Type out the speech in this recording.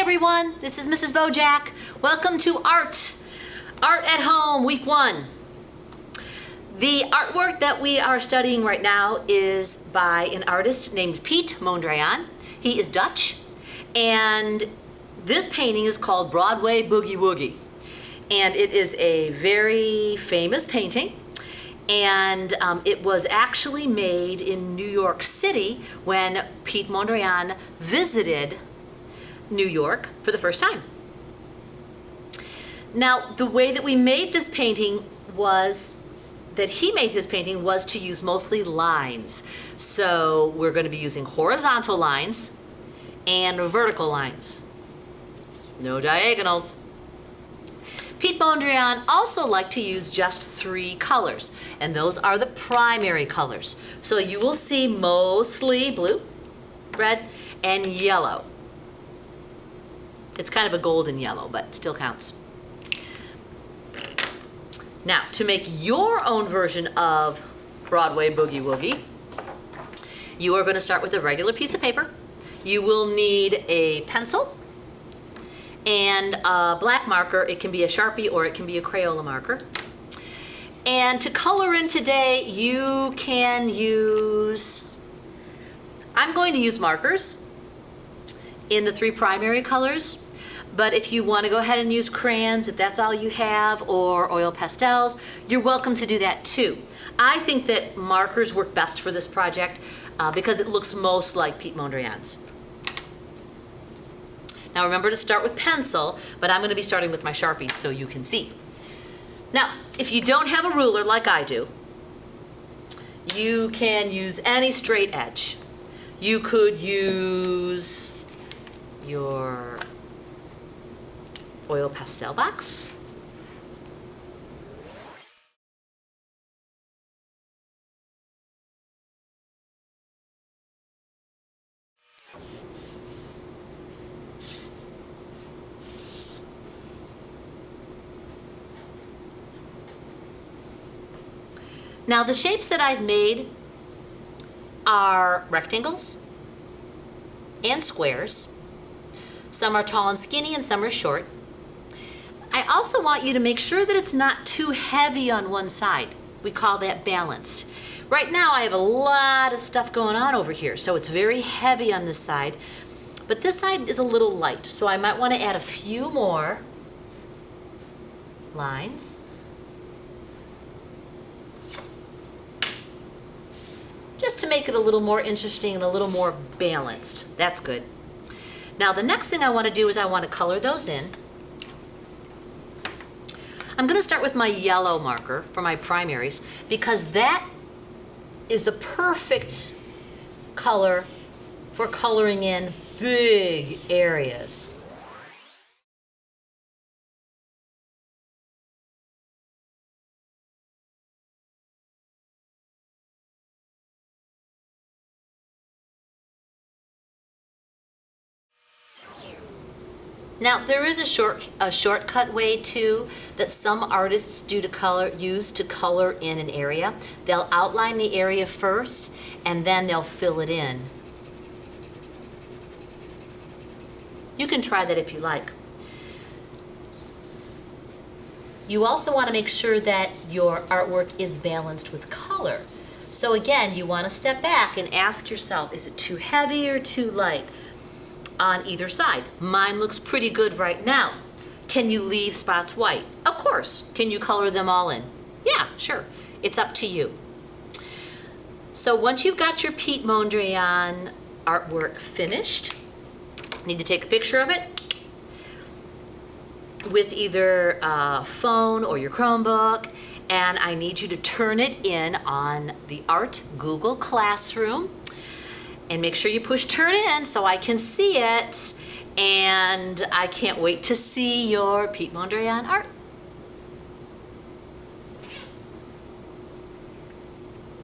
everyone, this is Mrs. Bojack. Welcome to Art at Home, Week 1. The artwork that we are studying right now is by an artist named Piet Mondrian. He is Dutch, and this painting is called Broadway Boogie Woogie. And it is a very famous painting, and it was actually made in New York City when Piet Mondrian visited New York for the first time. Now, the way that we made this painting was to use mostly lines. So we're going to be using horizontal lines and vertical lines. No diagonals. Piet Mondrian also liked to use just 3 colors, and those are the primary colors. So you will see mostly blue, red, and yellow. It's kind of a golden yellow, but still counts. Now, to make your own version of Broadway Boogie Woogie, you are going to start with a regular piece of paper. You will need a pencil and a black marker. It can be a Sharpie or it can be a Crayola marker. And to color in today, you can use, I'm going to use markers in the 3 primary colors. But if you want to go ahead and use crayons, if that's all you have, or oil pastels, you're welcome to do that too. I think that markers work best for this project because it looks most like Piet Mondrian's. Now remember to start with pencil, but I'm going to be starting with my Sharpie so you can see. Now, if you don't have a ruler like I do, you can use any straight edge. You could use your oil pastel box. Now the shapes that I've made are rectangles and squares. Some are tall and skinny and some are short. I also want you to make sure that it's not too heavy on one side. We call that balanced. Right now I have a lot of stuff going on over here, so it's very heavy on this side, but this side is a little light, so I might want to add a few more lines. Just to make it a little more interesting and a little more balanced. That's good. Now the next thing I want to do is I want to color those in. I'm going to start with my yellow marker for my primaries because that is the perfect color for coloring in big areas. Now there is a shortcut way too that some artists use to color in an area. They'll outline the area first and then they'll fill it in. You can try that if you like. You also want to make sure that your artwork is balanced with color. So again, you want to step back and ask yourself, is it too heavy or too light on either side? Mine looks pretty good right now. Can you leave spots white? Of course. Can you color them all in? Yeah, sure. It's up to you. So once you've got your Piet Mondrian artwork finished, you need to take a picture of it with either a phone or your Chromebook, and I need you to turn it in on the Art Google Classroom. And make sure you push turn in so I can see it. And I can't wait to see your Piet Mondrian art.